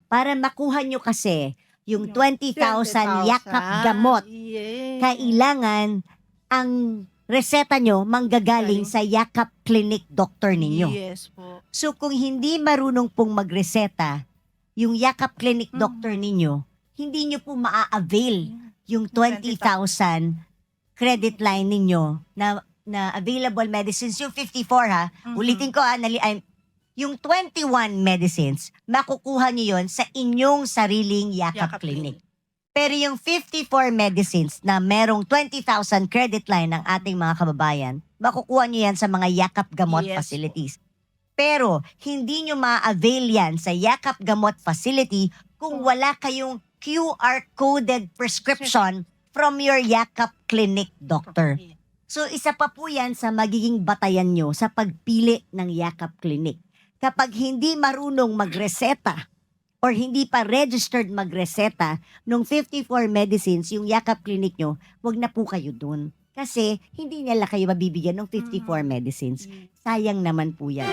para makuha nyo kasi yung Yung 20,000 yakap gamot. Yes. Kailangan ang reseta nyo manggagaling Galing. sa yakap clinic doctor ninyo. Yes po. So kung hindi marunong pong magreseta yung yakap clinic doctor ninyo, hindi nyo po maa-avail yung 20,000 credit line ninyo na available medicines, yung 54 ha. Ulitin ko yung 21 medicines, makukuha nyo yun sa inyong sariling yakap clinic. Pero yung 54 medicines na merong 20,000 credit line ng ating mga kababayan, makukuha nyo yan sa mga yakap gamot Yes facilities. Pero hindi nyo ma-avail yan sa yakap gamot facility kung wala kayong QR-coded prescription from your yakap clinic doctor. So isa pa po yan sa magiging batayan nyo sa pagpili ng yakap clinic. Kapag hindi marunong magreseta or hindi pa registered magreseta nung 54 medicines yung yakap clinic nyo, wag na po kayo dun. Kasi hindi nila kayo mabibigyan ng 54 medicines. Sayang naman po yan.